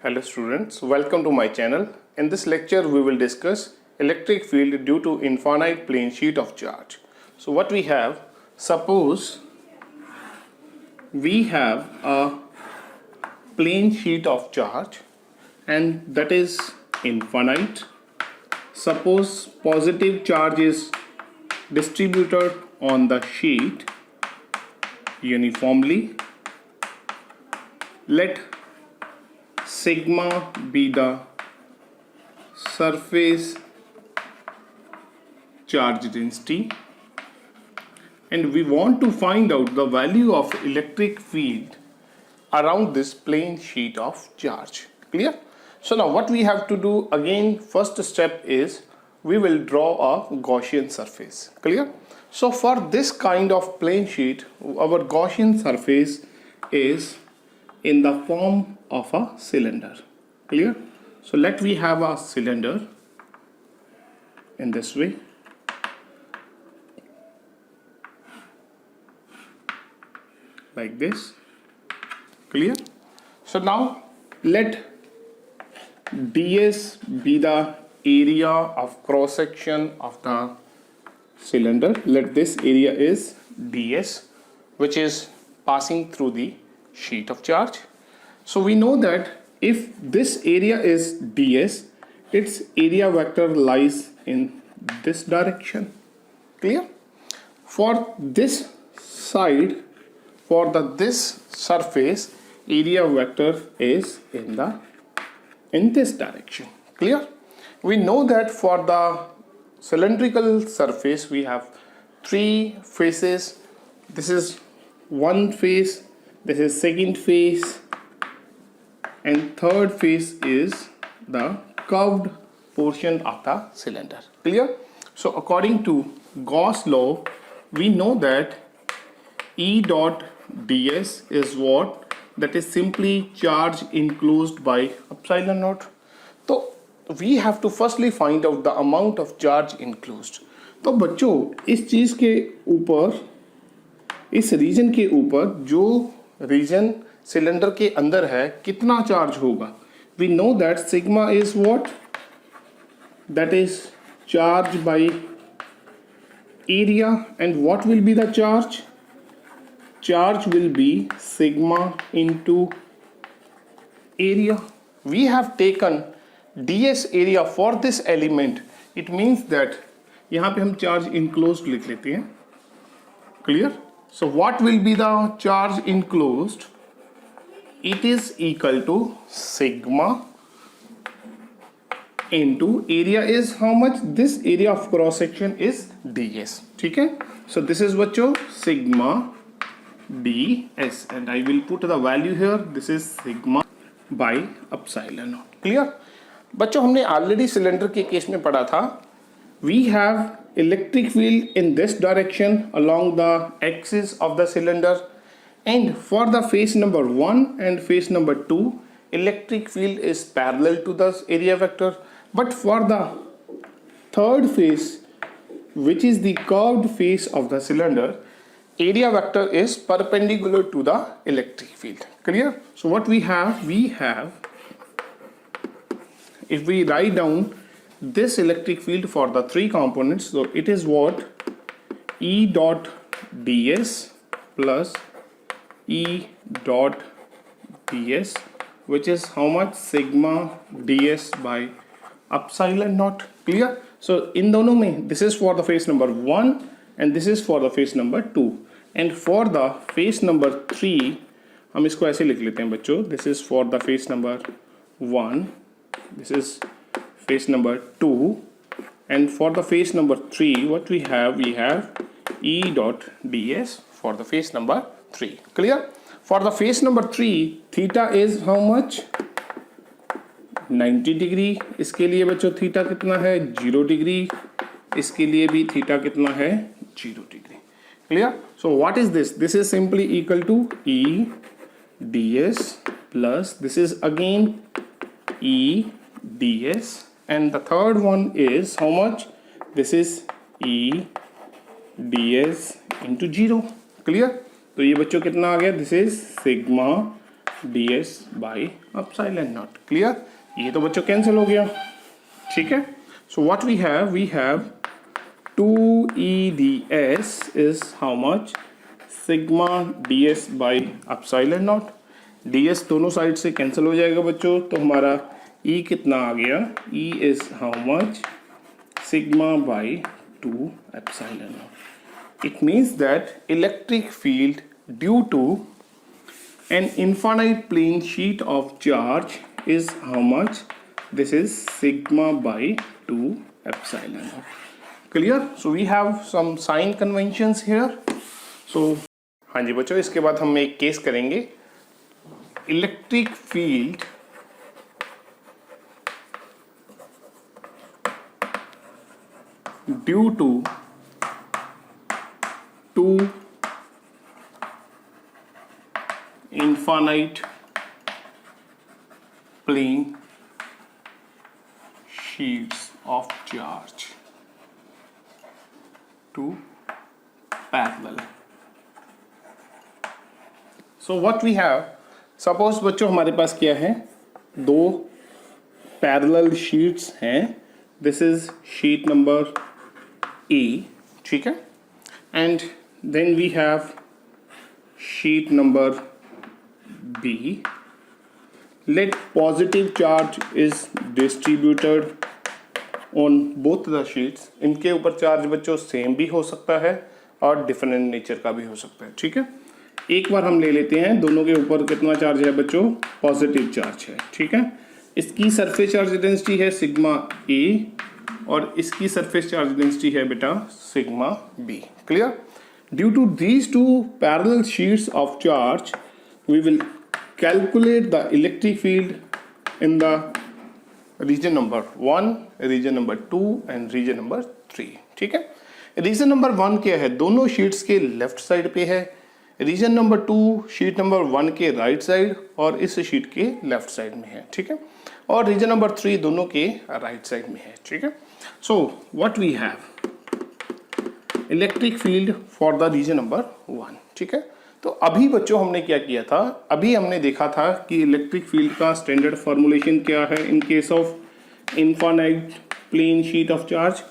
Hello students, welcome to my channel. In this lecture we will discuss electric field due to infinite plane sheet of charge. So what we have, suppose we have a plane sheet of charge and that is infinite. Suppose positive charge is distributed on the sheet uniformly. Let sigma be the surface charge density, and we want to find out the value of electric field around this plane sheet of charge. Clear? So now what we have to do again, first step is we will draw a Gaussian surface. Clear? So for this kind of plane sheet, our Gaussian surface is in the form of a cylinder. Clear? So let we have a cylinder in this way. Like this. Clear? So now let ds be the area of cross section of the cylinder. Let this area is ds, which is passing through the sheet of charge. So we know that if this area is ds, its area vector lies in this direction. Clear? For this side, for this surface, area vector is in this direction. Clear? We know that for the cylindrical surface we have three faces. This is one face, this is second face, and third face is the curved portion of the cylinder. Clear? So according to Gauss law, we know that E dot ds is what? That is simply charge enclosed by epsilon naught. So we have to firstly find out the amount of charge enclosed. तो बच्चों इस चीज के ऊपर, इस reason के ऊपर, जो रीजन सिलेंडर के अंदर है, कितना चार्ज होगा? We know that sigma is what? That is charge by area, and what will be the charge? Charge will be sigma into area. We have taken ds area for this element. It means that यहाँ पे हम charge enclosed लिख लेते हैं. Clear? So what will be the charge enclosed? It is equal to sigma into area is how much? This area of cross section is ds. ठीक है? So this is बच्चों sigma ds, and I will put the value here. This is sigma by epsilon naught. Clear? बच्चों हमने already cylinder के case में पढ़ा था. We have electric field in this direction along the axis of the cylinder, and for the face number 1 and face number 2, electric field is parallel to the area vector. But for the third face, which is the curved face of the cylinder, area vector is perpendicular to the electric field. Clear? So what we have, if we write down this electric field for the three components, so it is what? E dot ds plus E dot ds, which is how much? Sigma ds by epsilon naught. Clear? So in दोनों में, this is for the face number 1 and this is for the face number 2, and for the face number 3 हम इसको ऐसे लिख लेते हैं बच्चों. This is for the face number 1, this is face number 2, and for the face number 3 what we have E dot ds for the face number 3. Clear? For the face number 3, theta is how much? 90 degree. इसके लिए बच्चों theta कितना है? 0 degree. इसके लिए भी theta कितना है? 0 degree. Clear? So what is this? This is simply equal to E ds plus this is again E ds, and the third one is how much? This is E ds into 0. Clear? तो ये बच्चों कितना आ गया? This is sigma ds by epsilon naught. Clear? ये तो बच्चों cancel हो गया, ठीक है. So what we have 2EDS is how much? Sigma ds by epsilon naught. ds दोनों साइड से कैंसिल हो जाएगा बच्चों, तो हमारा E कितना आ गया? E is how much? Sigma by 2 epsilon naught. It means that electric field due to an infinite plane sheet of charge is how much? This is sigma by 2 epsilon naught. Clear? So we have some sign conventions here. So हाँ जी बच्चों, इसके बाद हम एक case करेंगे. Electric field due to infinite plane sheets of charge to parallel. So what we have, suppose बच्चों हमारे पास क्या है, दो parallel sheets हैं. This is sheet number A, ठीक है, and then we have sheet number B. Let positive charge is distributed on both the sheets. इनके ऊपर चार्ज बच्चों सेम भी हो सकता है और डिफरेंट नेचर का भी हो सकता है, ठीक है. एक बार हम ले लेते हैं, दोनों के ऊपर कितना चार्ज है बच्चों? पॉजिटिव चार्ज है, ठीक है. इसकी सरफेस चार्ज डेंसिटी है सिग्मा A और इसकी सरफेस चार्ज डेंसिटी है बेटा sigma B. Clear? Due to these two parallel sheets of charge, we will calculate the electric field in the region number 1, region number 2 and region number 3. ठीक है. Region number 1 क्या है? दोनों sheets के left side पे है. Region number 2 sheet number 1 के right side और इस शीट के लेफ्ट साइड में है, ठीक है. और रीजन नंबर 3 दोनों के राइट साइड में है, ठीक है. So what we have, electric field for the region number 1, ठीक है. तो अभी बच्चों हमने क्या किया था, अभी हमने देखा था कि इलेक्ट्रिक फील्ड का स्टैंडर्ड फॉर्मूलेशन क्या है in case of infinite plane sheet of charge.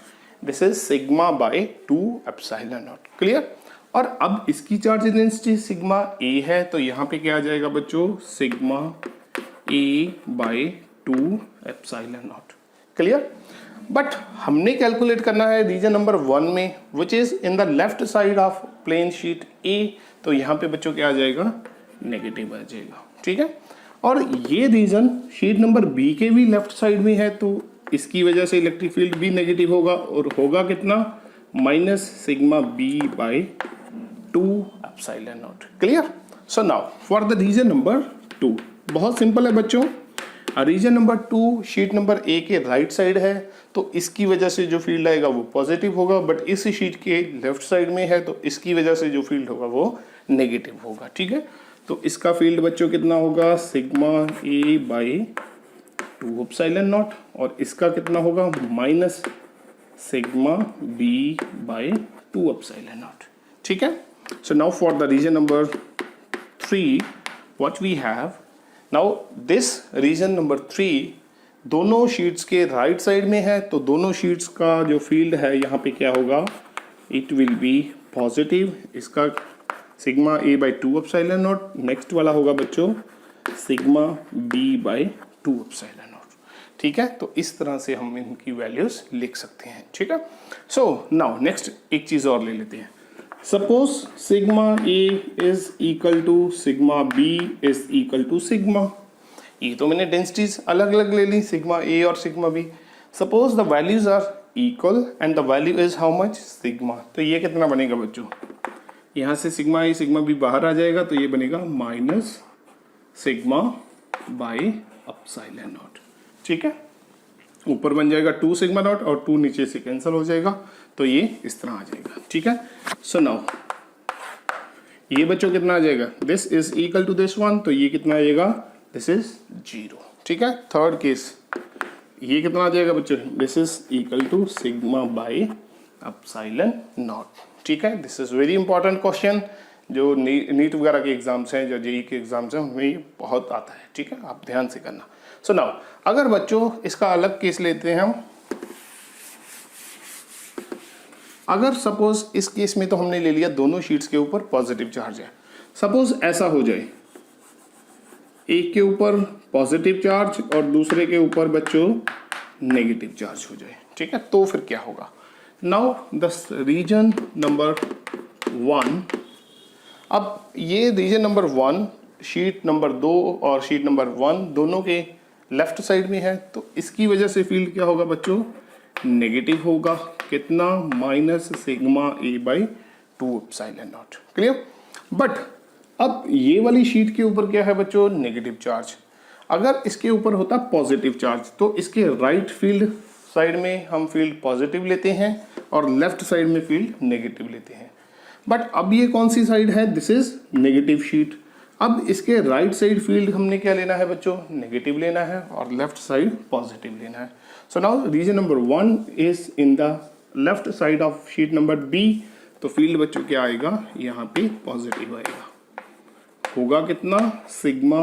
This is sigma by 2 epsilon naught. Clear? और अब इसकी चार्ज डेंसिटी सिग्मा A है, तो यहाँ पे क्या आ जाएगा बच्चों? Sigma A by 2 epsilon naught. Clear? But हमने कैलकुलेट करना है रीजन नंबर 1 में, which is in the left side of plane sheet A. तो यहाँ पे बच्चों क्या आ जाएगा? नेगेटिव आ जाएगा, ठीक है. और ये रीजन शीट नंबर B के भी लेफ्ट साइड में है, तो इसकी वजह से इलेक्ट्रिक फील्ड भी नेगेटिव होगा और होगा कितना? Minus sigma B by 2 epsilon naught. Clear? So now for the region number 2, बहुत सिंपल है बच्चों. Region number 2 sheet number A के राइट साइड है, तो इसकी वजह से जो फील्ड आएगा वो पॉजिटिव होगा. बट इस शीट के लेफ्ट साइड में है, तो इसकी वजह से जो फील्ड होगा वो नेगेटिव होगा, ठीक है. तो इसका फील्ड बच्चों कितना होगा? Sigma A by 2 epsilon naught. और इसका कितना होगा? Minus sigma B by 2 epsilon naught, ठीक है. So now for the region number 3 what we have, now this region number 3 दोनों शीट्स के राइट साइड में है, तो दोनों शीट्स का जो फील्ड है यहाँ पे क्या होगा? It will be positive. इसका sigma A by 2 epsilon naught. Next वाला होगा बच्चों sigma B by 2 epsilon naught, ठीक है. तो इस तरह से हम इनकी वैल्यूज लिख सकते हैं, ठीक है. सो नाउ नेक्स्ट एक चीज और ले लेते हैं. Suppose sigma A is equal to sigma B is equal to sigma. ये तो मैंने डेंसिटीज अलग अलग ले ली, सिग्मा A और sigma B. Suppose the values are equal and the value is how much? Sigma. तो ये कितना बनेगा बच्चों? यहाँ से सिग्मा A सिग्मा B बाहर आ जाएगा, तो ये बनेगा minus sigma by epsilon naught, ठीक है. ऊपर बन जाएगा 2 सिग्मा नॉट और 2 नीचे से कैंसिल हो जाएगा, तो ये इस तरह आ जाएगा, ठीक है. सो नाउ ये बच्चों कितना आ जाएगा? This is equal to this one, तो ये कितना आ जाएगा? दिस इज 0, ठीक है. थर्ड केस ये कितना आ जाएगा बच्चों? This is equal to sigma by epsilon naught, ठीक है. This is very important question. जो नीट वगैरह के एग्जाम्स हैं, जो जेई के एग्जाम्स हैं, उनमें ये बहुत आता है, ठीक है, आप ध्यान से करना। सो नाउ अगर बच्चों इसका अलग केस लेते हैं हम, अगर सपोज इस केस में तो हमने ले लिया दोनों शीट्स के ऊपर पॉजिटिव चार्ज है। सपोज ऐसा हो जाए, एक के ऊपर पॉजिटिव चार्ज और दूसरे के ऊपर बच्चों नेगेटिव चार्ज हो जाए, ठीक है, तो फिर क्या होगा। नाउ द रीजन नंबर 1, अब ये रीजन नंबर 1 शीट नंबर 2 और शीट नंबर 1 दोनों के लेफ्ट साइड में है, तो इसकी वजह से फील्ड क्या होगा बच्चों, नेगेटिव होगा। कितना, minus sigma A by 2 epsilon naught. Clear. But अब ये वाली शीट के ऊपर क्या है बच्चों, नेगेटिव चार्ज। अगर इसके ऊपर होता पॉजिटिव चार्ज तो इसके राइट फील्ड साइड में हम फील्ड पॉजिटिव लेते हैं और लेफ्ट साइड में फील्ड नेगेटिव लेते हैं। बट अब ये कौन सी साइड है, दिस इज नेगेटिव शीट। अब इसके राइट साइड फील्ड हमने क्या लेना है बच्चों, नेगेटिव लेना है और लेफ्ट साइड पॉजिटिव लेना है। So now region number 1 is in the left side of sheet number B, तो फील्ड बच्चों क्या आएगा, यहाँ पे पॉजिटिव आएगा। होगा कितना, sigma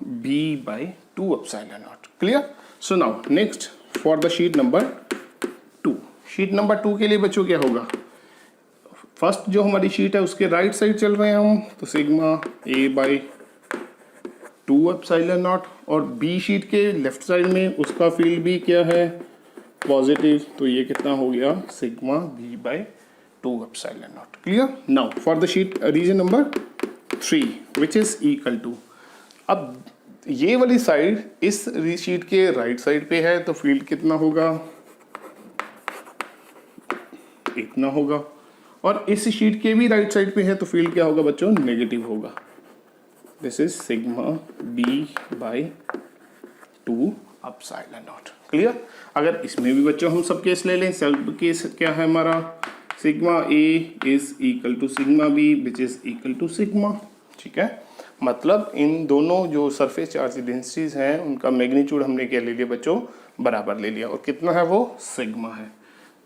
B by 2 epsilon naught. Clear. So now next for the sheet number 2, sheet number 2 के लिए बच्चों क्या होगा, फर्स्ट जो हमारी शीट है उसके राइट साइड चल रहे हैं हम, तो sigma A by 2 epsilon naught, और बी शीट के लेफ्ट साइड में उसका फील्ड भी क्या है, पॉजिटिव, तो ये कितना हो गया, sigma B by 2 epsilon naught. Clear. Now for the sheet region number 3 which is equal to, अब ये वाली साइड इस शीट के राइट साइड पे है, तो फील्ड कितना होगा, इतना होगा, और इस शीट के भी राइट साइड पे है तो फील्ड क्या होगा बच्चों, नेगेटिव होगा। This is sigma B by 2 epsilon naught. Clear. अगर इसमें भी बच्चों हम सब केस ले लें, सब केस क्या है हमारा, sigma A is equal to sigma B which is equal to sigma. ठीक है, मतलब इन दोनों जो सरफेस चार्ज डेंसिटीज हैं उनका मैग्नीट्यूड हमने क्या ले लिया बच्चों, बराबर ले लिया, और कितना है वो, सिग्मा है।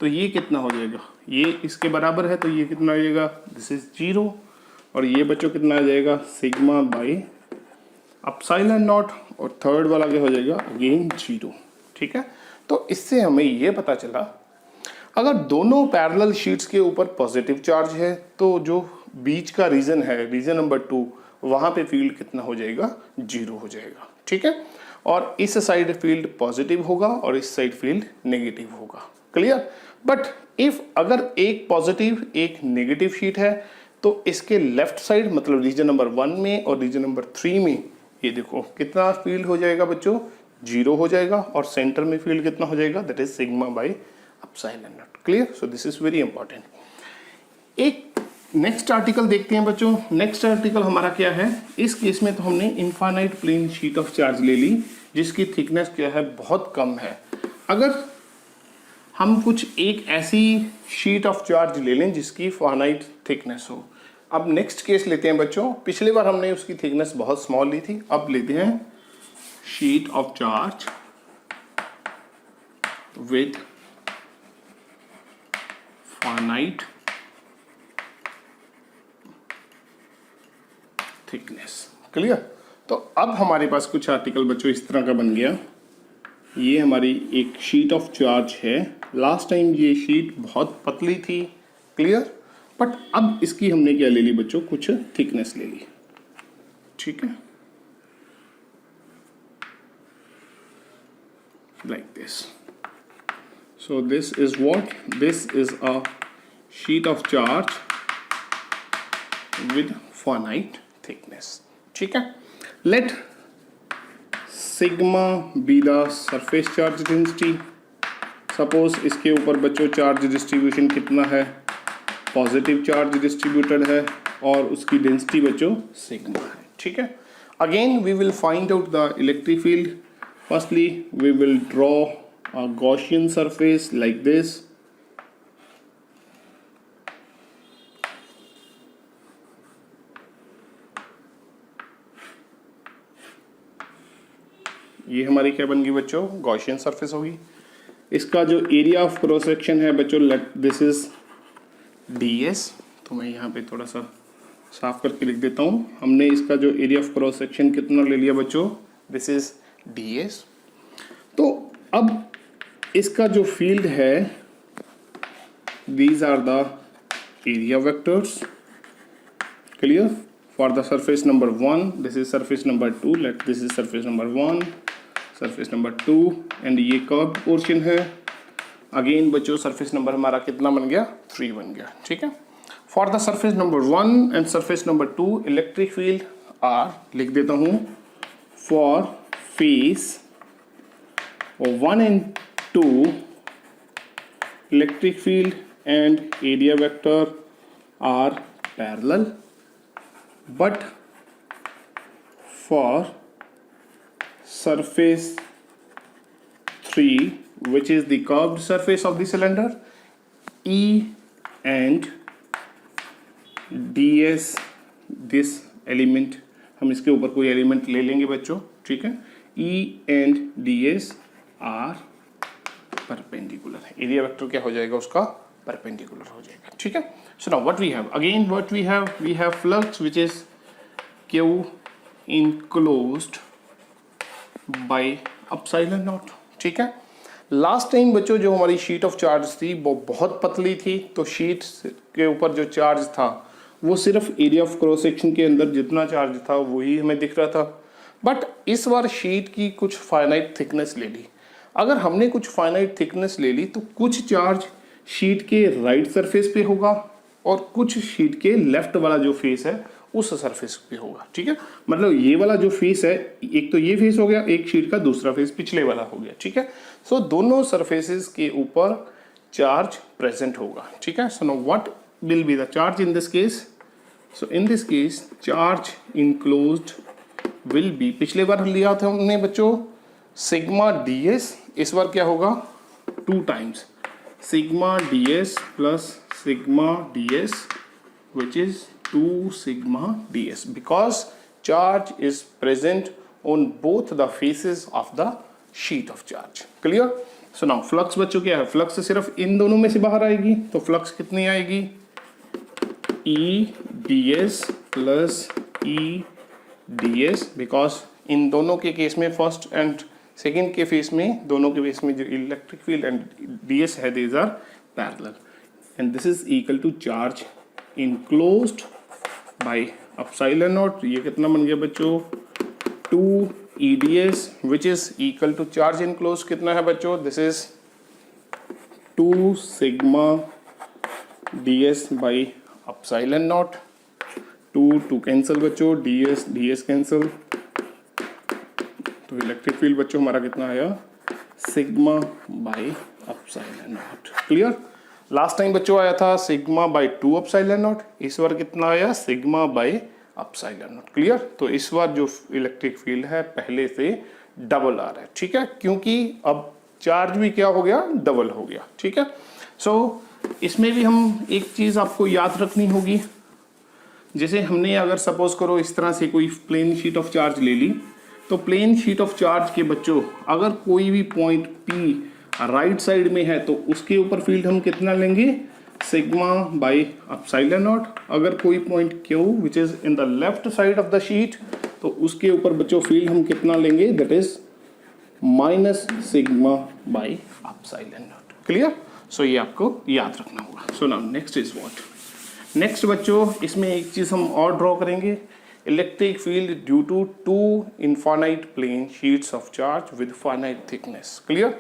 तो ये कितना हो जाएगा, ये इसके बराबर है, तो ये कितना आ जाएगा, दिस इज 0, और ये बच्चों कितना आ जाएगा, सिग्मा बाई एप्सिलॉन नॉट, और थर्ड वाला क्या हो जाएगा, अगेन 0। ठीक है, तो इससे हमें ये पता चला अगर दोनों पैरेलल शीट्स के ऊपर पॉजिटिव चार्ज है तो जो बीच का रीजन है, रीजन नंबर 2, वहां पे फील्ड कितना हो जाएगा, 0 हो जाएगा। ठीक है, और इस साइड फील्ड पॉजिटिव होगा और इस साइड फील्ड नेगेटिव होगा। क्लियर। बट इफ अगर एक पॉजिटिव एक नेगेटिव शीट है तो इसके लेफ्ट साइड मतलब रीजन नंबर 1 में और रीजन नंबर 3 में ये देखो कितना फील्ड हो जाएगा बच्चों, 0 हो जाएगा, और सेंटर में फील्ड कितना हो जाएगा, that is sigma by epsilon naught. Clear. So this is very important. एक नेक्स्ट आर्टिकल देखते हैं बच्चों। नेक्स्ट आर्टिकल हमारा क्या है, इस केस में तो हमने infinite plane sheet of charge ले ली जिसकी थिकनेस क्या है, बहुत कम है। अगर हम कुछ एक ऐसी शीट ऑफ चार्ज ले लें जिसकी फाइनाइट थिकनेस हो। अब नेक्स्ट केस लेते हैं बच्चों, पिछले बार हमने उसकी थिकनेस बहुत स्मॉल ली थी, अब लेते हैं sheet of charge with finite thickness. Clear. तो अब हमारे पास कुछ आर्टिकल बच्चों इस तरह का बन गया। ये हमारी एक शीट ऑफ चार्ज है, लास्ट टाइम ये शीट बहुत पतली थी। क्लियर। बट अब इसकी हमने क्या ले ली बच्चों, कुछ थिकनेस ले ली। ठीक है, like this. So this is what, this is a sheet of charge with finite thickness. ठीक है, let sigma B the surface charge density. Suppose इसके ऊपर बच्चों चार्ज डिस्ट्रीब्यूशन कितना है, पॉजिटिव चार्ज डिस्ट्रीब्यूटेड है, और उसकी डेंसिटी बच्चों सिग्मा है। ठीक है, again we will find out the electric field. Firstly we will draw a Gaussian surface like this. ये हमारी क्या बन गई बच्चों, गॉसियन सरफेस होगी। इसका जो एरिया ऑफ क्रॉस सेक्शन है बच्चों, दिस इज ds। तो मैं यहाँ पे थोड़ा सा साफ करके लिख देता हूँ। हमने इसका जो एरिया ऑफ क्रॉस सेक्शन कितना ले लिया बच्चों, दिस इज ds। तो अब इसका जो फील्ड है, these are the area vectors, clear? For the surface number 1, this is surface number 2, this is surface number 1, surface number 2 and ये curved portion है। अगेन बच्चों सरफेस नंबर हमारा कितना बन गया, 3 बन गया, ठीक है। For the surface number 1 and surface number 2 electric field are, लिख देता हूँ, for face 1 and 2 electric field and area vector are parallel, but for surface 3, which is the curved surface of the cylinder, E and ds, this element, हम इसके ऊपर कोई element ले लेंगे बच्चों, ठीक है। E and ds are perpendicular, area vector क्या हो जाएगा उसका, परपेंडिकुलर हो जाएगा, ठीक है। So now what we have, again what we have flux which is Q enclosed by epsilon naught, ठीक है। लास्ट टाइम बच्चों जो हमारी शीट ऑफ चार्ज थी वो बहुत पतली थी, तो शीट के ऊपर जो चार्ज था वो सिर्फ एरिया ऑफ क्रॉस सेक्शन के अंदर जितना चार्ज था वही हमें दिख रहा था। बट इस बार शीट की कुछ फाइनाइट थिकनेस ले ली। अगर हमने कुछ फाइनाइट थिकनेस ले ली तो कुछ चार्ज शीट के राइट सरफेस पे होगा और कुछ शीट के लेफ्ट वाला जो फेस है उस सरफेस पे होगा, ठीक है। मतलब ये वाला जो फेस है, एक तो ये फेस हो गया, एक शीट का दूसरा फेस पिछले वाला हो गया, ठीक है। सो दोनों सरफेसेस के ऊपर चार्ज प्रेजेंट होगा, ठीक है। So now what will be the charge in this case, so in this case charge enclosed will be, पिछले बार लिया था हमने बच्चों सिग्मा ds, इस बार क्या होगा 2 times sigma ds plus sigma ds which is 2 sigma ds because charge is present on both the faces of the sheet of charge, clear? So now flux बच्चों क्या है, फ्लक्स सिर्फ इन दोनों में से बाहर आएगी, तो फ्लक्स कितनी आएगी, E ds plus E ds, because in दोनों के केस में फर्स्ट एंड सेकेंड के फेस में, दोनों के फेस में जो इलेक्ट्रिक फील्ड एंड ds है these are parallel and this is equal to charge enclosed by epsilon naught। ये कितना बन गया बच्चों 2 EDS which is equal to charge enclosed कितना है बच्चों, this is 2 sigma ds by epsilon naught, 2 cancel बच्चों, ds कैंसिल, तो इलेक्ट्रिक फील्ड बच्चों हमारा कितना आया sigma by epsilon naught, clear. Last time बच्चों आया था सिग्मा बाई 2 एप्सिलॉन नॉट, इस बार कितना आया sigma by epsilon naught, clear. तो इस बार जो इलेक्ट्रिक फील्ड है पहले से डबल आ रहा है, ठीक है, क्योंकि अब चार्ज भी क्या हो गया, डबल हो गया, ठीक है। सो इसमें भी हम एक चीज आपको याद रखनी होगी, जैसे हमने अगर सपोज करो इस तरह से कोई प्लेन शीट ऑफ चार्ज ले ली, तो प्लेन शीट ऑफ चार्ज के बच्चों अगर कोई भी पॉइंट P राइट साइड में है तो उसके ऊपर फील्ड हम कितना लेंगे सिग्मा बाई एप्सिलॉन नॉट। अगर कोई point Q which is in the left side of the sheet तो उसके ऊपर बच्चों फील्ड हम कितना लेंगे, that is minus sigma by epsilon naught, clear. So ये आपको याद रखना होगा। So now next is what, next बच्चों इसमें एक चीज हम और ड्रॉ करेंगे, electric field due to 2 infinite plane sheets of charge with finite thickness, clear.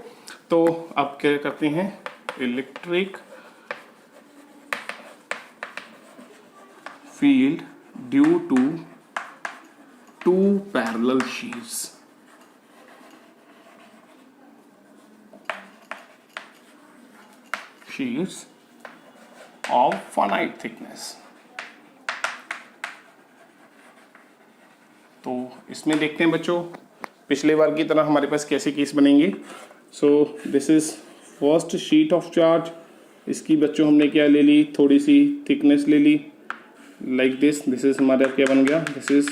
तो अब क्या करते हैं, electric field due to 2 parallel sheets of finite thickness। तो इसमें देखते हैं बच्चों पिछले बार की तरह हमारे पास कैसे केस बनेंगे। सो this is first sheet of charge, इसकी बच्चों हमने क्या ले ली, थोड़ी सी थिकनेस ले ली लाइक दिस इज हमारा क्या बन गया, this is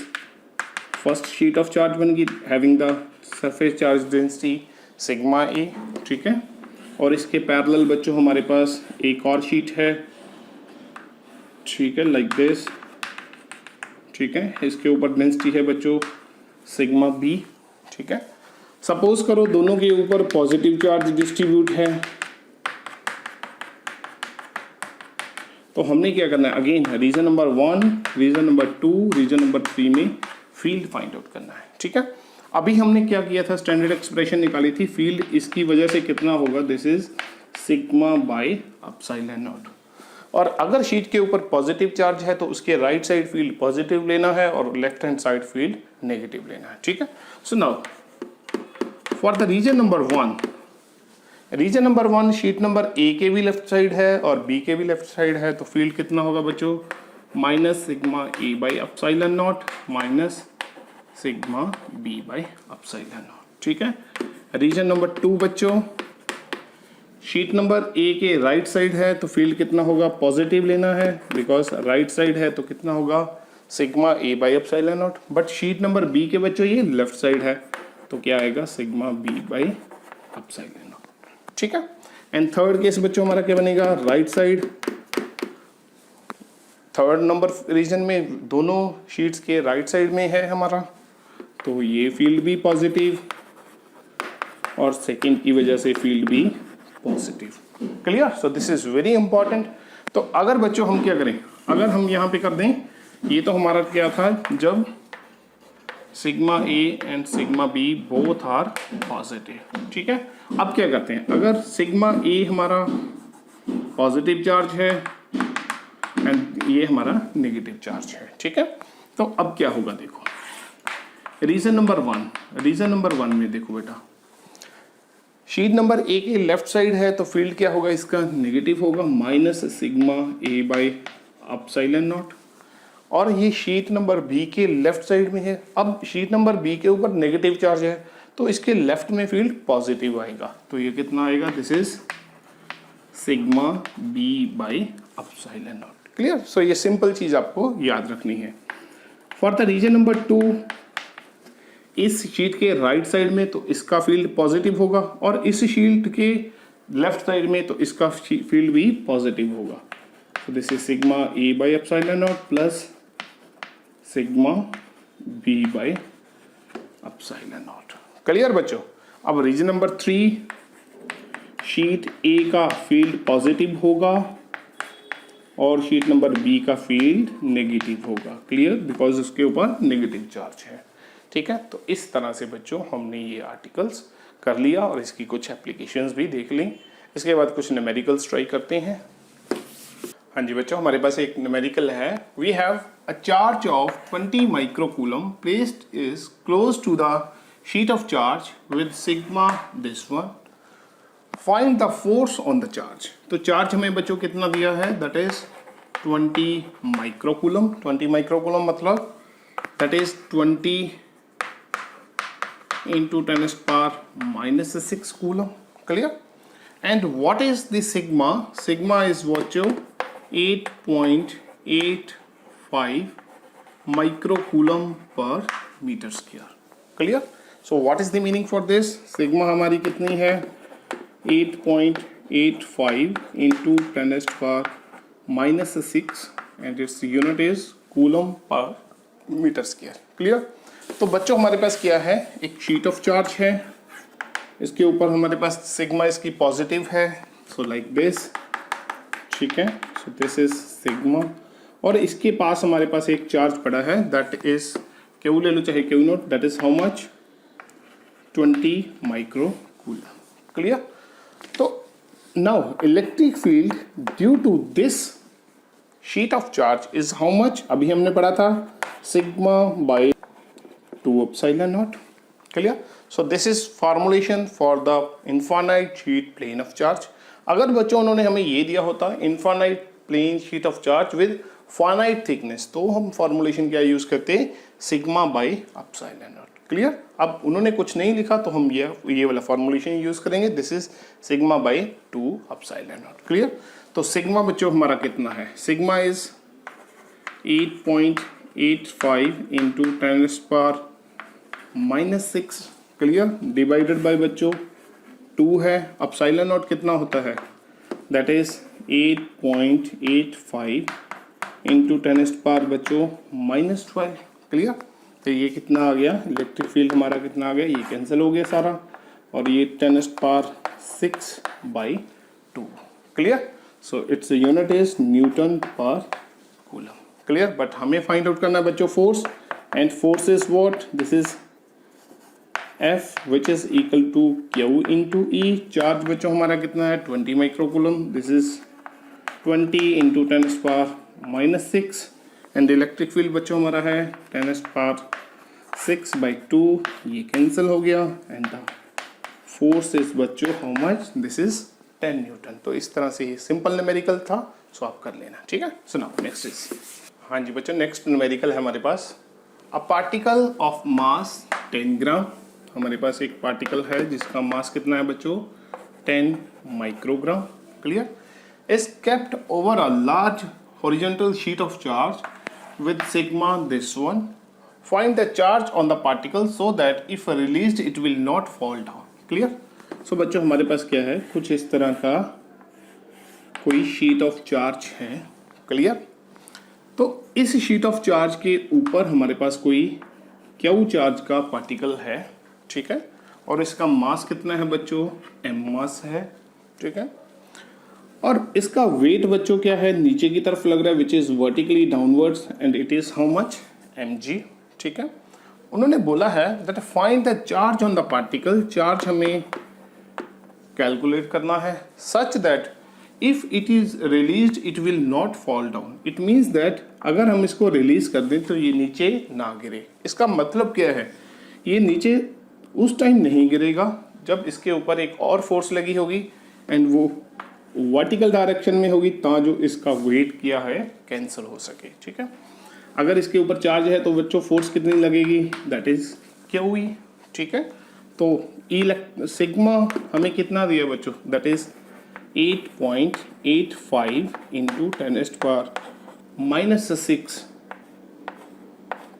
first sheet of charge बन गई having the surface charge density sigma A, ठीक है। और इसके पैरेलल बच्चों हमारे पास एक और शीट है ठीक है, लाइक दिस। ठीक है, इसके ऊपर डेंसिटी है बच्चों सिग्मा बी। ठीक है, सपोज करो दोनों के ऊपर पॉजिटिव चार्ज डिस्ट्रीब्यूट है, तो हमने क्या करना है, again region number 1, region number 2, region number 3 में फील्ड फाइंड आउट करना है। ठीक है, अभी हमने क्या किया था, स्टैंडर्ड एक्सप्रेशन निकाली थी, फील्ड इसकी वजह से कितना होगा, this is sigma by epsilon naught. और अगर शीट के ऊपर पॉजिटिव चार्ज है तो उसके राइट साइड फील्ड पॉजिटिव लेना है और left hand side field negative लेना है। ठीक है, so now for the region number 1, region number 1 sheet number A के भी लेफ्ट साइड है और बी के भी लेफ्ट साइड है, तो फील्ड कितना होगा बच्चों, minus sigma A by epsilon naught minus sigma B by epsilon naught. ठीक है, रीजन नंबर 2 बच्चों, शीट नंबर ए के राइट साइड है तो फील्ड कितना होगा, पॉजिटिव लेना है, बिकॉज राइट साइड है तो कितना होगा, sigma A by epsilon naught. But sheet number B के बच्चों ये लेफ्ट साइड है तो क्या आएगा, sigma B by epsilon naught. ठीक है, एंड थर्ड केस बच्चों हमारा क्या बनेगा, right side. Third number region में दोनों शीट्स के राइट साइड में है हमारा, तो ये फील्ड भी पॉजिटिव और सेकंड की वजह से फील्ड भी positive. Clear, so this is very important. तो अगर बच्चों हम क्या करें, अगर हम यहाँ पे कर दें, ये तो हमारा क्या था, जब sigma A and sigma B both are positive. ठीक है, अब क्या करते हैं, अगर सिग्मा ए हमारा पॉजिटिव चार्ज है एंड ये हमारा नेगेटिव चार्ज है। ठीक है, तो अब क्या होगा, देखो रीजन नंबर 1, रीजन नंबर 1 में देखो बेटा, शीट नंबर ए के लेफ्ट साइड है तो फील्ड क्या होगा, इसका नेगेटिव होगा, minus sigma A by epsilon naught. और ये शीट नंबर बी के लेफ्ट साइड में है, अब शीट नंबर बी के ऊपर नेगेटिव चार्ज है तो इसके लेफ्ट में फील्ड पॉजिटिव आएगा, तो ये कितना आएगा, this is sigma B by epsilon naught. Clear, so ये सिंपल चीज आपको याद रखनी है। फॉर द रीजन नंबर 2, इस शीट के राइट साइड में तो इसका फील्ड पॉजिटिव होगा और इस शीट के लेफ्ट साइड में तो इसका फील्ड भी पॉजिटिव होगा, तो this is sigma A by epsilon naught plus sigma B by epsilon naught. Clear बच्चों, अब रीजन नंबर 3, शीट ए का फील्ड पॉजिटिव होगा और शीट नंबर बी का फील्ड नेगेटिव होगा। क्लियर, बिकॉज उसके ऊपर नेगेटिव चार्ज है। ठीक है, तो इस तरह से बच्चों हमने ये आर्टिकल्स कर लिया और इसकी कुछ एप्लीकेशंस भी देख ली। इसके बाद कुछ न्यूमेरिकल्स ट्राई करते हैं। हाँ जी बच्चों, हमारे पास एक न्यूमेरिकल है, we have a charge of 20 microcoulomb placed is close to the sheet of charge with sigma this one, find the force on the charge. तो चार्ज हमें बच्चों कितना दिया है, दैट इज 20 माइक्रोकूलम। 20 माइक्रोकूलम मतलब that is 20 into 10 power minus 6 coulomb. Clear? And what is the sigma? Sigma is what you 8.85 microcoulomb per meter square. Clear? So what is the meaning for this? Sigma हमारी कितनी है, 8.85 into 10 power minus 6 and its unit is coulomb per meter square. Clear? तो बच्चों हमारे पास क्या है, एक sheet of charge है, इसके ऊपर हमारे पास सिग्मा इसकी पॉजिटिव है, सो लाइक दिस। ठीक है, सो दिस इज सिग्मा और इसके पास हमारे पास एक चार्ज पड़ा है, दैट इज क्यू ले लो चाहे Q naught, that is how much, 20 microcoulomb. Clear, तो now electric field due to this sheet of charge is how much, अभी हमने पढ़ा था sigma by 2 epsilon naught. Clear? So this is formulation for the infinite sheet plane of charge. अगर बच्चों उन्होंने हमें ये दिया होता infinite plane sheet of charge with finite thickness, तो हम formulation क्या यूज करते, sigma by epsilon naught. Clear? अब उन्होंने कुछ नहीं लिखा तो हम ये वाला formulation यूज करेंगे, this is sigma by 2 epsilon naught. Clear? तो sigma बच्चों हमारा कितना है, sigma is 8.85 into 10 power minus 6, clear, divided by बच्चों 2 है, एप्सिलॉन नॉट कितना होता है, दैट इज 8.85 इंटू 10⁻⁻, बच्चों -12। क्लियर? तो ये कितना आ गया, इलेक्ट्रिक फील्ड हमारा कितना आ गया, ये कैंसिल हो गया सारा, और ये 10⁻⁶/2। Clear? So its unit is Newton per coulomb. Clear? But हमें फाइंड आउट करना है बच्चों force, and force is what, this is F which is equal to Q into E। Charge बच्चों हमारा कितना है, 20 microcoulomb, this is 20 into 10⁻⁻⁶, and electric field बच्चों हमारा है 10⁻⁶/2, ये कैंसिल हो गया, एंड द फोर्स इज बच्चों how much, this is 10 Newton. तो इस तरह से ये सिंपल न्यूमेरिकल था, सो आप कर लेना, ठीक है। सो नाउ नेक्स्ट इज, हाँ जी बच्चों, नेक्स्ट न्यूमेरिकल है हमारे पास, अ पार्टिकल ऑफ मास 10 ग्राम। हमारे पास एक पार्टिकल है जिसका मास कितना है बच्चों, 10 microgram. Clear? Is kept over a large horizontal sheet of charge with sigma this one. Find the charge on the particle so that if released it will not fall down. Clear? So बच्चों हमारे पास क्या है, कुछ इस तरह का कोई sheet of charge है। क्लियर? तो इस शीट ऑफ चार्ज के ऊपर हमारे पास कोई क्यू चार्ज का पार्टिकल है, ठीक है, और इसका मास कितना है बच्चों, m मास है, ठीक है, और इसका वेट बच्चों क्या है, नीचे की तरफ लग रहा है, which is vertically downwards, and it is how much, mg। ठीक है, उन्होंने बोला है that find the charge on the particle, charge हमें कैलकुलेट करना है, such that if it is released it will not fall down. It means that अगर हम इसको रिलीज कर दें तो ये नीचे ना गिरे। इसका मतलब क्या है, ये नीचे उस टाइम नहीं गिरेगा जब इसके ऊपर एक और फोर्स लगी होगी, एंड वो वर्टिकल डायरेक्शन में होगी, ता जो इसका वेट किया है कैंसिल हो सके। ठीक है, अगर इसके ऊपर चार्ज है तो बच्चों फोर्स कितनी लगेगी, दैट इज क्यू ई। ठीक है, तो सिग्मा हमें कितना दिया बच्चों, that is 8.85 into 10⁻⁻⁶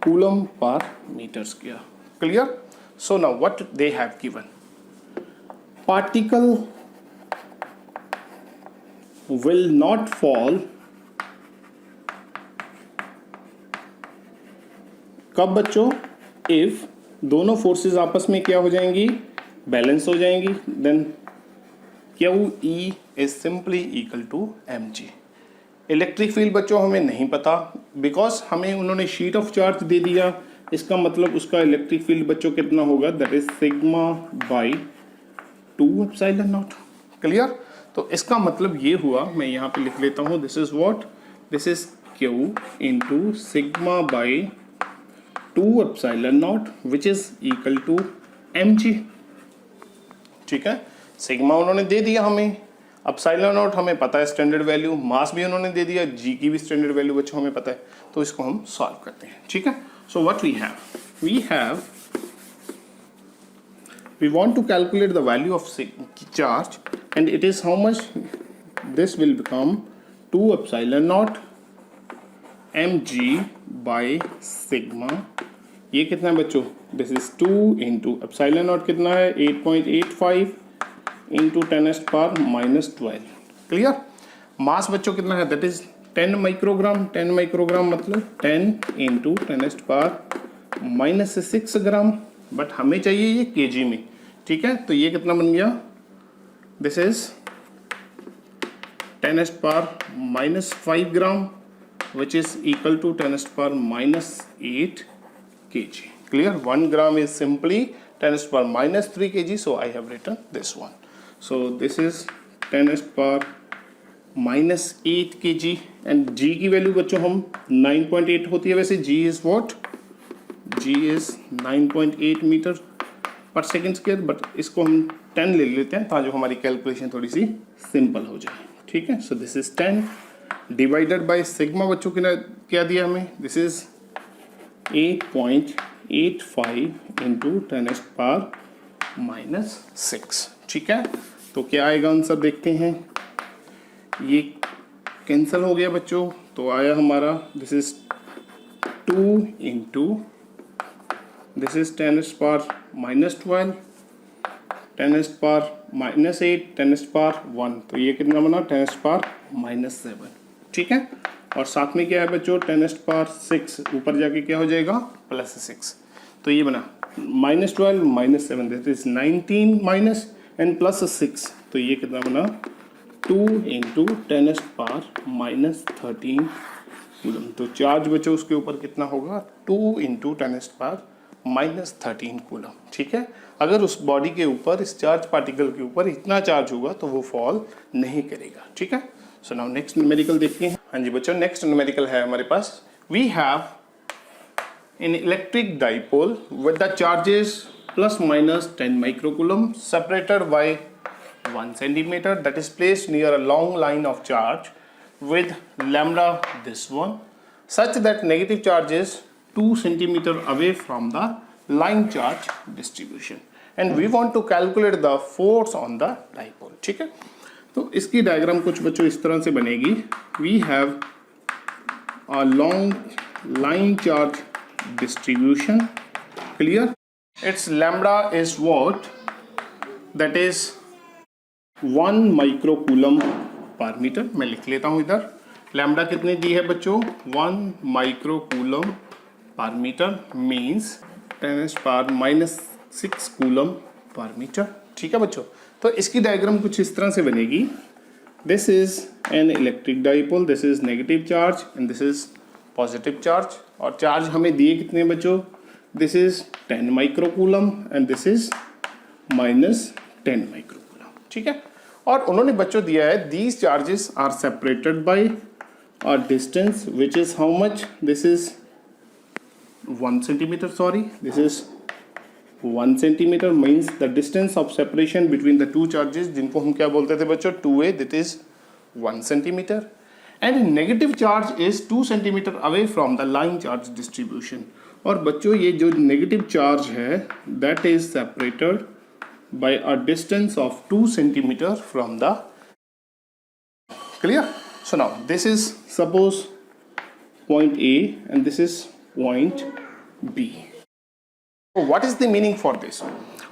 coulomb per metre square. Clear? So now what they have given, particle will not fall कब बच्चों, if दोनों फोर्सेस आपस में क्या हो जाएंगी, बैलेंस हो जाएंगी, then QE is simply equal to mg। Electric field बच्चों हमें नहीं पता, बिकॉज हमें उन्होंने शीट ऑफ चार्ज दे दिया, इसका मतलब उसका इलेक्ट्रिक फील्ड बच्चों कितना होगा, that is sigma by 2 epsilon naught. Clear? तो इसका मतलब ये हुआ, मैं यहाँ पे लिख लेता हूँ, this is what, this is Q into sigma by 2 epsilon naught which is equal to mg। ठीक है, सिग्मा उन्होंने दे दिया हमें, एप्सिलॉन नॉट हमें पता है स्टैंडर्ड वैल्यू, मास भी उन्होंने दे दिया, जी की भी स्टैंडर्ड वैल्यू बच्चों हमें पता है, तो इसको हम सॉल्व करते हैं। ठीक है, so what we want to calculate the value of charge, and it is how much, this will become 2 epsilon naught mg by sigma। ये कितना है बच्चों, this is 2 into epsilon not कितना है 8.85 इंटू 10⁻⁻12। क्लियर? मास बच्चों कितना है, दैट इज 10 माइक्रोग्राम। 10 माइक्रोग्राम मतलब 10 इंटू 10⁻⁻6 ग्राम, बट हमें चाहिए ये केजी में। ठीक है, तो ये कितना बन गया, this is 10⁻⁻5 gram which is equal to 10⁻⁻8 kg। Clear? 1 gram is simply 10⁻⁻3 kg, so I have written this one. So this is 10⁻⁻8 kg, and g की वैल्यू बच्चों हम 9.8 होती है, वैसे g is what, g is 9.8 metre पर second square, but इसको हम 10 ले लेते हैं ताकि हमारी कैलकुलेशन थोड़ी सी सिंपल हो जाए। ठीक है, so this is 10 divided by sigma बच्चों की क्या दिया हमें, दिस इज 8.85 इंटू 10⁻⁻6। ठीक है, तो क्या आएगा आंसर देखते हैं, ये कैंसिल हो गया बच्चों, तो आया हमारा, this is 2 into, this is 10⁻⁻12, 10⁻⁻8, 10⁻1, तो ये कितना बना 10⁻⁻7। ठीक है, और साथ में क्या है बच्चों 10⁻6, ऊपर जाके क्या हो जाएगा +6। तो ये बना -12 -7 दैट इज 19 माइनस एंड +6, तो ये कितना बना 2 × 10⁻13 कूलम। तो चार्ज बच्चों उसके ऊपर कितना होगा 2 × 10⁻13 कूलम। ठीक है, अगर उस बॉडी के ऊपर, इस चार्ज पार्टिकल के ऊपर इतना चार्ज होगा तो वो फॉल नहीं करेगा। ठीक है, सो नाउ नेक्स्ट न्यूमेरिकल देखते हैं। हाँ जी बच्चों, नेक्स्ट न्यूमेरिकल है हमारे पास, we have an electric dipole with the charges ±10 microcoulomb separated by 1 centimeter that is placed near a long line of charge with lambda this one such that negative charge is 2 centimeter away from the line charge distribution and we want to calculate the force on the dipole। ठीक है, तो इसकी diagram कुछ बच्चों इस तरह से बनेगी। We have a long line charge distribution, clear? Its lambda is what? That is 1 microcoulomb per meter। मैं लिख लेता हूं इधर, लैम्बडा कितनी दी है बच्चों 1 microcoulomb per meter means 10⁻⁻6 coulomb per metre. ठीक है बच्चों, तो इसकी डायग्राम कुछ इस तरह से बनेगी। This is an electric dipole, this is negative charge and this is positive charge. और चार्ज हमें दिए कितने बच्चों, this is 10 microcoulomb and this is -10 microcoulomb. ठीक है, और उन्होंने बच्चों दिया है these charges are separated by a distance which is how much, this is 1 centimeter, sorry, this is 1 centimeter means the distance of separation between the two charges, जिनको हम क्या बोलते थे बच्चों 2a, that is 1 centimeter, and negative charge is 2 centimeter away from the line charge distribution। और बच्चों ये जो नेगेटिव चार्ज है that is separated by a distance of 2 centimeter from the, clear? So now this is suppose point A and this is point B. So what is the meaning for this?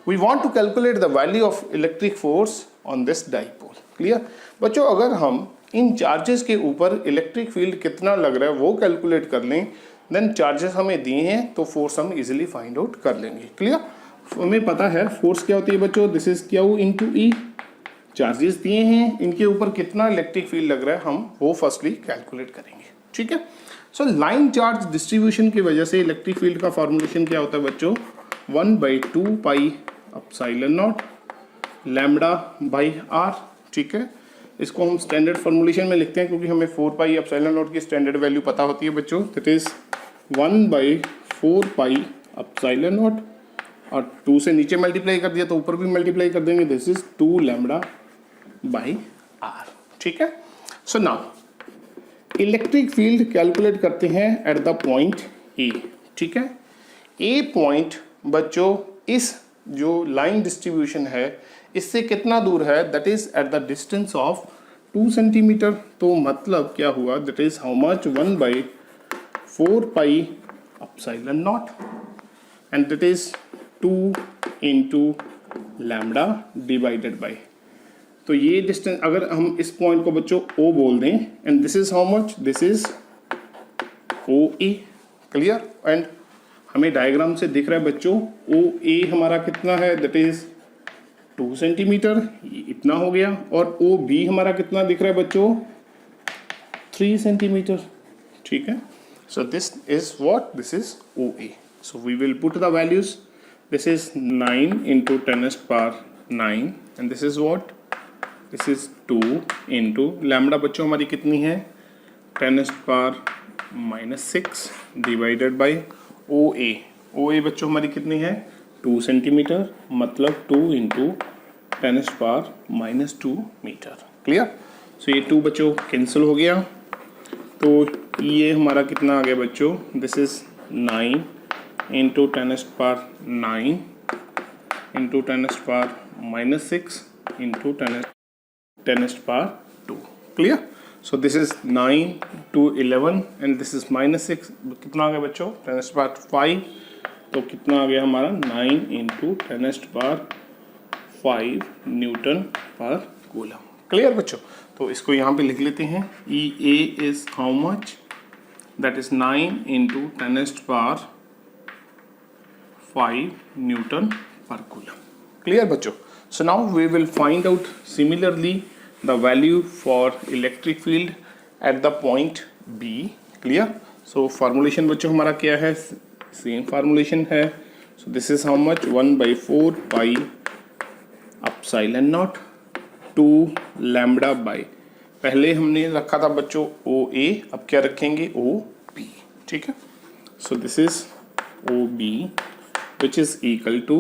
We want to calculate the value of electric force on this dipole, clear? बच्चों अगर हम इन charges के ऊपर electric field कितना लग रहा है वो कैलकुलेट कर लें, देन चार्जेस हमें दिए हैं तो फोर्स हम इजीली फाइंड आउट कर लेंगे। क्लियर, हमें पता है फोर्स क्या होती है बच्चों, this is Q into E. Charges दिए हैं, इनके ऊपर कितना इलेक्ट्रिक फील्ड लग रहा है हम वो फर्स्टली कैलकुलेट करेंगे। ठीक है, सो लाइन चार्ज डिस्ट्रीब्यूशन की वजह से इलेक्ट्रिक फील्ड का फॉर्मुलेशन क्या होता है बच्चों 1/2 pi epsilon naught lambda by R. ठीक है, इसको हम स्टैंडर्ड फॉर्मुलेशन में लिखते हैं क्योंकि हमें 4 पाई एप्सिलॉन नॉट की स्टैंडर्ड वैल्यू पता होती है बच्चों, that is 1/4 pi epsilon naught, और 2 से नीचे मल्टीप्लाई कर दिया तो ऊपर भी मल्टीप्लाई कर देंगे, this is 2 lambda by R. ठीक है, so now electric field calculate करते हैं एट द पॉइंट ए। ठीक है, ए पॉइंट बच्चों इस जो लाइन डिस्ट्रीब्यूशन है इससे कितना दूर है, that is at the distance of 2 centimetre. तो मतलब क्या हुआ, that is how much 1/4 pi epsilon not and that is 2 into lambda divided by, तो ये डिस्टेंस अगर हम इस पॉइंट को बच्चों O बोल दें and this is how much, this is OA। Clear, and हमें डायग्राम से दिख रहा है बच्चों OA हमारा कितना है, दैट इज 2 सेंटीमीटर, इतना हो गया, और OB हमारा कितना दिख रहा है बच्चों 3 सेंटीमीटर। ठीक है, so this is what, this is OA। So we will put the values, this is 9 into 10⁻9 and this is what, this is 2 into lambda बच्चों हमारी कितनी है 10⁻6 डिवाइडेड बाई OA। OA बच्चों हमारी कितनी है 2 सेंटीमीटर, मतलब 2 इंटू 10⁻2 मीटर। क्लियर, सो ये 2 बच्चों कैंसिल हो गया, तो ये हमारा कितना आ गया बच्चों, this is 9 into 10⁻9 into 10⁻6 into 10⁻2। Clear, so this is 9 to 11 and this is -6, कितना आ गया बच्चों 10⁻5, तो कितना आ गया हमारा 9 into 10⁻5 newton per coulomb. Clear बच्चों? तो इसको यहाँ पे लिख लेते हैं, E A is how much, that is 9 into 10⁻⁵ Newton per coulomb. Clear बच्चों? So now we will find out similarly the value for electric field at the point B. Clear? So formulation बच्चों हमारा क्या है? Same formulation है. So this is how much? 1/4 pi epsilon naught 2 lambda by, पहले हमने रखा था बच्चों OA, अब क्या रखेंगे? OB. ठीक है? So this is OB, which is equal to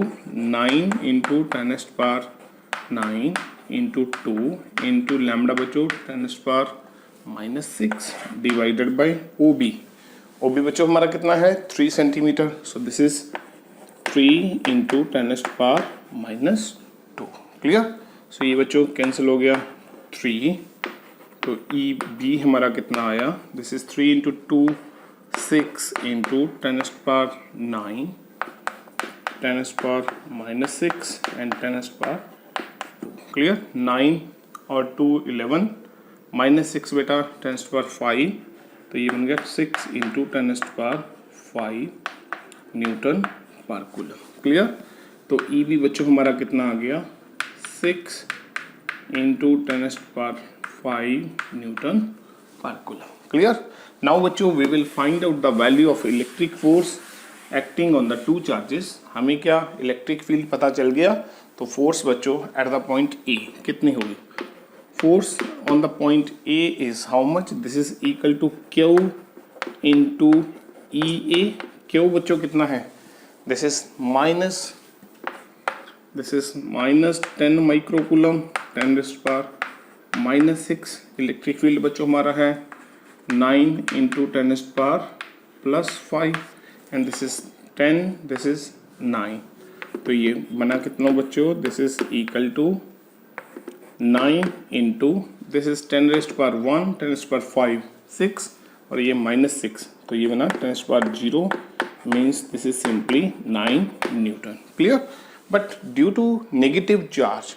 9 into 10⁻⁹ into 2 into lambda बच्चों 10⁻⁻⁻6 divided by OB. OB बच्चों हमारा कितना है? 3 centimetre. So this is 3 into 10⁻⁻2. Clear? So ये बच्चों कैंसिल हो गया 3. तो EB हमारा कितना आया? This is 3 into 2 6 into 10⁻⁹ 10⁻⁻6 and 10⁻². Clear? 9 और 2 11, -6 बेटा 10⁻⁵, तो ये बन गया 6 into 10⁻⁵ newton per coulomb. Clear? तो ई बी बच्चों हमारा कितना आ गया? 6 into 10⁻⁵ newton per coulomb. Clear? Now बच्चों we will find out the value of electric force acting on the two charges. हमें क्या इलेक्ट्रिक फील्ड पता चल गया, तो फोर्स बच्चों एट द पॉइंट ए कितनी होगी? Force on the point A is how much? This is equal to Q into E A. Q बच्चों कितना है? This is -10 microcoulomb 10⁻⁻6. Electric field बच्चों हमारा है 9 into 10⁻+5 and this is 10, this is 9. तो ये बना कितना बच्चों? This is equal to 9 into this is 10⁻⁻1 10⁻⁵ 6 और ये -6, तो ये बना 10⁻�0 means this is simply 9 newton. Clear? But due to negative charge,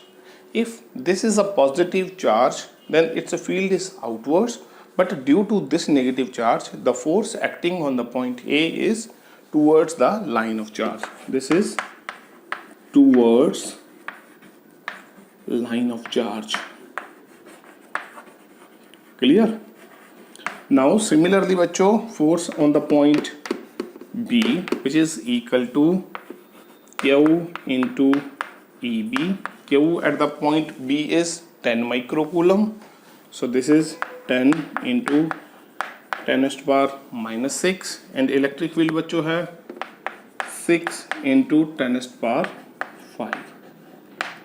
if this is a positive charge then its field is outwards, but due to this negative charge the force acting on the point A is towards the line of charge. This is towards line of charge. Clear? Now similarly बच्चों force on the point B which is equal to Q into EB. Q at the point B is 10 microcoulomb. So this is 10 into 10⁻⁻6 and electric field बच्चों है 6 into 10⁻⁵.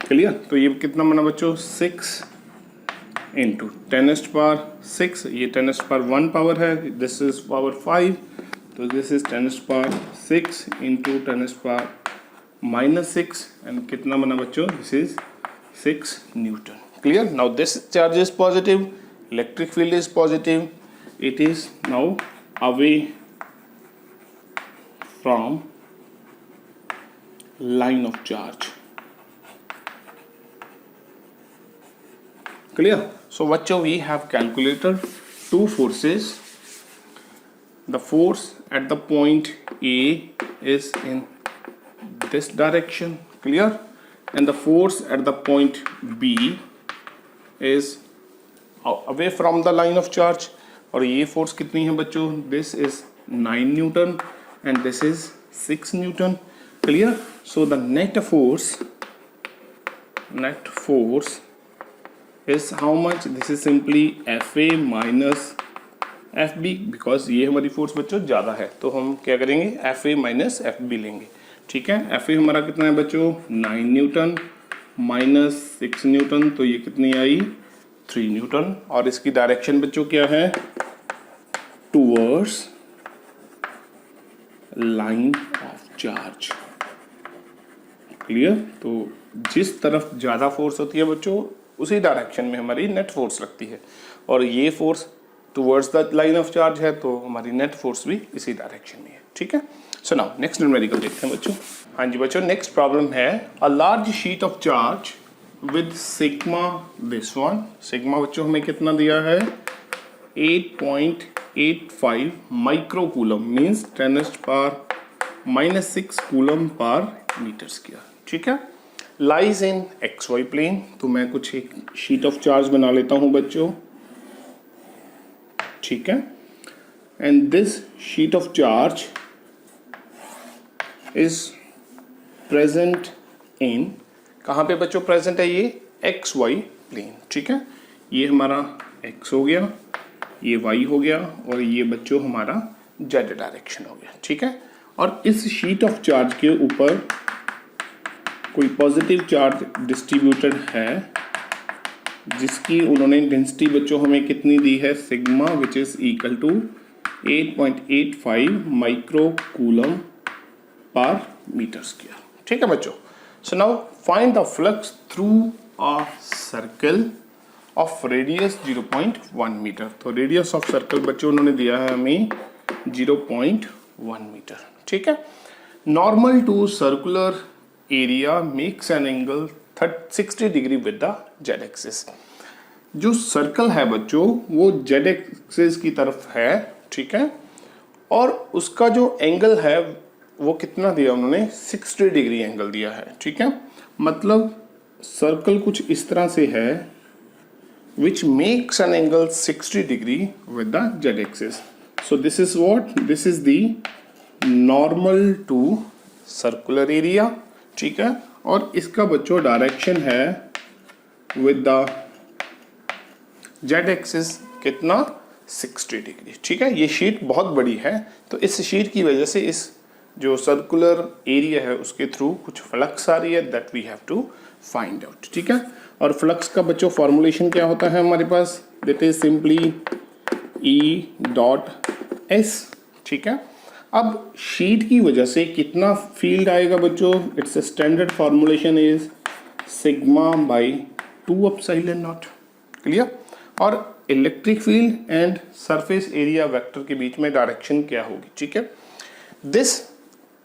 Clear? तो ये कितना बना बच्चों? 6 into 10⁻⁶, ये 10⁻⁴ power है, दिस इज पावर 5, तो दिस इज 10⁻⁶ into 10⁻⁻6 एंड कितना बना बच्चों? This is 6 Newton. Clear? Now this charge is positive, electric field is positive, it is now away from line of charge. Clear? So bachcho we have calculated two forces. The force at the point A is in this direction. Clear? And the force at the point B is away from the line of charge. और ये force कितनी है बच्चों? This is 9 Newton and this is 6 Newton. Clear? So the net force is how much? This is simply FA minus FB, because ये हमारी force बच्चों ज़्यादा है तो हम क्या करेंगे? FA माइनस FB लेंगे. ठीक है? FA हमारा कितना है बच्चों? 9 न्यूटन माइनस 6 न्यूटन, तो ये कितनी आई? 3 न्यूटन. और इसकी डायरेक्शन बच्चों क्या है? Towards line of charge. Clear? तो जिस तरफ ज़्यादा फोर्स होती है बच्चों उसी डायरेक्शन में हमारी नेट फोर्स लगती है, और ये force towards the line of charge है तो हमारी नेट फोर्स भी इसी डायरेक्शन में है. ठीक है? सो नाउ नेक्स्ट न्यूमेरिकल देखते हैं बच्चों. हाँ जी बच्चों, नेक्स्ट प्रॉब्लम है a large sheet of charge with sigma this one. Sigma बच्चों हमें कितना दिया है 8.85 micro coulomb means 10⁻⁻6 coulomb per metre square. ठीक है, लाइज इन XY प्लेन। तो मैं कुछ एक शीट ऑफ चार्ज बना लेता हूं बच्चों। ठीक है, and this sheet of charge is present इन, कहाँ पे बच्चों प्रेजेंट है ये XY प्लेन। ठीक है, ये हमारा X हो गया, ये Y हो गया और ये बच्चों हमारा Z डायरेक्शन हो गया। ठीक है, और इस शीट ऑफ चार्ज के ऊपर कोई पॉजिटिव चार्ज डिस्ट्रीब्यूटेड है जिसकी उन्होंने डेंसिटी बच्चों हमें कितनी दी है sigma which is equal to 8.85 micro coulomb per metre square. ठीक है बच्चों, so now find the flux through a circle of radius 0.1 metre. तो रेडियस ऑफ सर्कल बच्चों उन्होंने दिया है हमें 0.1 मीटर। ठीक है, normal to circular area makes an angle 60 degree with the Z axis. जो सर्कल है बच्चों वो जेड एक्सिस की तरफ है। ठीक है, और उसका जो एंगल है वो कितना दिया उन्होंने 60 डिग्री एंगल दिया है। ठीक है, मतलब सर्कल कुछ इस तरह से है which makes an angle 60 degree with the z-axis. So this is what? This is the normal to circular area. ठीक है, और इसका बच्चों डायरेक्शन है with the z-axis कितना 60 डिग्री। ठीक है, ये शीट बहुत बड़ी है तो इस शीट की वजह से इस जो सर्कुलर एरिया है उसके थ्रू कुछ फ्लक्स आ रही है that we have to find out. ठीक है, और फ्लक्स का बच्चों फॉर्मुलेशन क्या होता है हमारे पास, दैट इज सिंपली E.S। ठीक है, अब शीट की वजह से कितना फील्ड आएगा बच्चों, it's a standard formulation is sigma by 2 epsilon naught. Clear, और electric field and surface area vector के बीच में डायरेक्शन क्या होगी। ठीक है, this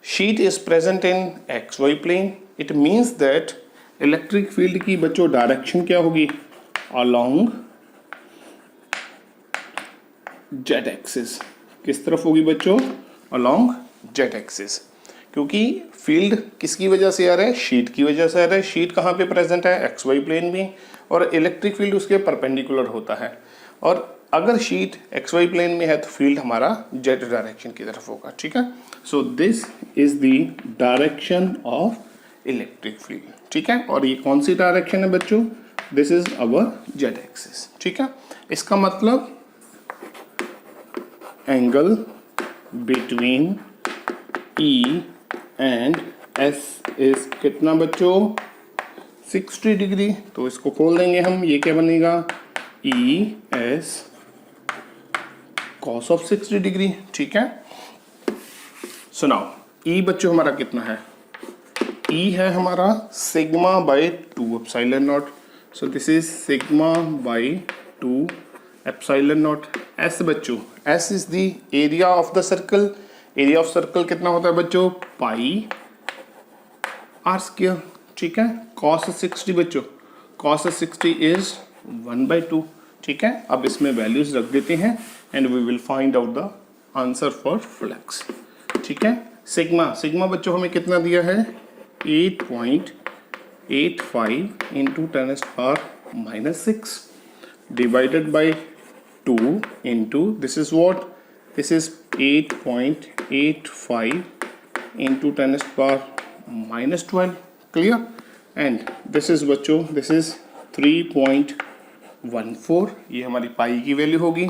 sheet is present in XY plane, it means that electric field की बच्चों डायरेक्शन क्या होगी अलोंग जेड एक्सिस। किस तरफ होगी बच्चों अलोंग जेड एक्सिस, क्योंकि फील्ड किसकी वजह से आ रहा है शीट की वजह से आ रहा है। शीट कहाँ पे प्रेजेंट है XY प्लेन में और इलेक्ट्रिक फील्ड उसके परपेंडिकुलर होता है, और अगर शीट XY प्लेन में है तो फील्ड हमारा जेड डायरेक्शन की तरफ होगा। ठीक है, so this is the direction of electric field. ठीक है, और ये कौन सी डायरेक्शन है बच्चों, this is our Z axis. ठीक है, इसका मतलब angle between E and S is कितना बच्चों 60 डिग्री। तो इसको खोल देंगे हम, ये क्या बनेगा ES cos ऑफ 60 डिग्री। ठीक है, सुनाओ E बच्चों हमारा कितना है, E है हमारा sigma by 2 epsilon not. So this is sigma by 2 epsilon not. S बच्चों, S is the area of the circle. Area of circle कितना होता है बच्चों पाई आर स्क्वायर। ठीक है, cos 60 बच्चों, cos 60 इज 1/2। ठीक है, अब इसमें वैल्यूज रख देते हैं and we will find out the answer for flux. ठीक है, सिग्मा बच्चों हमें कितना दिया है 8.85 into 10⁻⁻6 divided by 2 into this is what, this is 8.85 into 10⁻⁻12। clear, and this is बच्चों this is 3.14। ये हमारी पाई की वैल्यू होगी।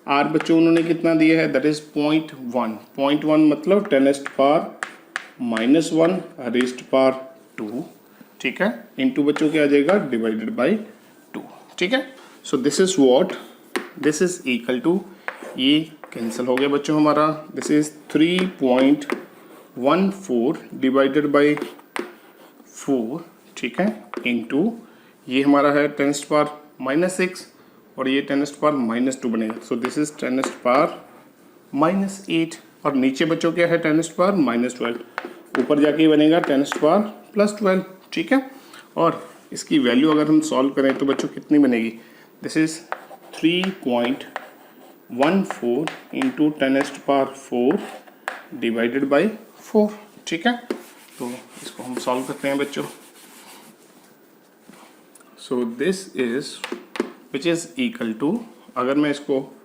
आर बच्चों उन्होंने कितना दिया है दैट इज 0.1 मतलब 10⁻⁻1 रेज़्ड पावर 2। ठीक है, इनटू बच्चों क्या आ जाएगा डिवाइडेड बाय 2। ठीक है, so this is what, this is equal to, ये कैंसिल हो गया बच्चों हमारा, दिस इज 3.14 डिवाइडेड बाय 4। ठीक है, इनटू ये हमारा है 10⁻⁻6 और ये 10⁻⁻2 बनेगा। सो दिस इज 10⁻⁻8 और नीचे बच्चों क्या है 10⁻⁻12, ऊपर जाके बनेगा 10⁻+12। ठीक है, और इसकी वैल्यू अगर हम सॉल्व करें तो बच्चों कितनी बनेगी? This is 3.14 into 10⁻⁴ divided by 4। ठीक है, तो इसको हम सॉल्व करते हैं बच्चों। So this is which is equal to, अगर मैं इसको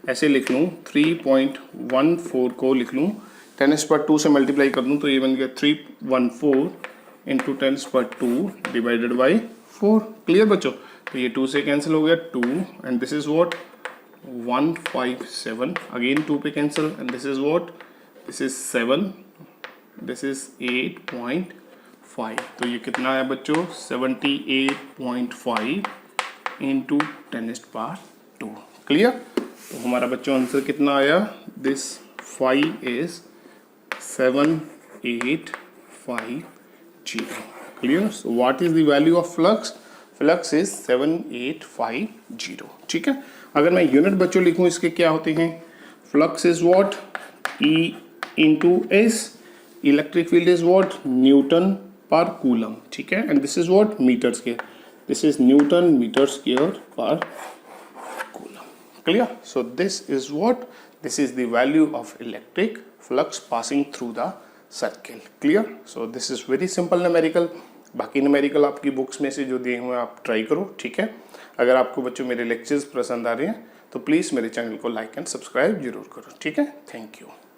ऐसे लिख लूँ 3.14 को लिख लूँ 10⁻² से मल्टीप्लाई कर दूँ तो ये बन गया 314 इंटू 10⁻² डिवाइडेड बाई 4। क्लियर बच्चों? तो ये 2 से कैंसिल हो गया 2 and this is what 157, again 2 पे cancel and this is what, this is 7, this is 8.5। तो ये कितना आया बच्चों? 78.5 इंटू 10⁻²। क्लियर? तो हमारा बच्चों आंसर कितना आया? This 5 is 7850। Clear? So what is the value of flux? Flux is 7850। ठीक है, अगर मैं यूनिट बच्चों लिखूं इसके क्या होते हैं? Flux is what? E into S, electric field is what? Newton per coulomb. ठीक है, and this is what? Meter square, this is newton meter square per coulomb. Clear? So this is what, this is the value of electric flux passing through the circle. Clear? So this is very simple numerical. बाकी numerical आपकी books में से जो दिए हुए हैं आप try करो। ठीक है, अगर आपको बच्चों मेरे लेक्चर्स पसंद आ रहे हैं तो प्लीज़ मेरे चैनल को लाइक एंड सब्सक्राइब जरूर करो। ठीक है, थैंक यू।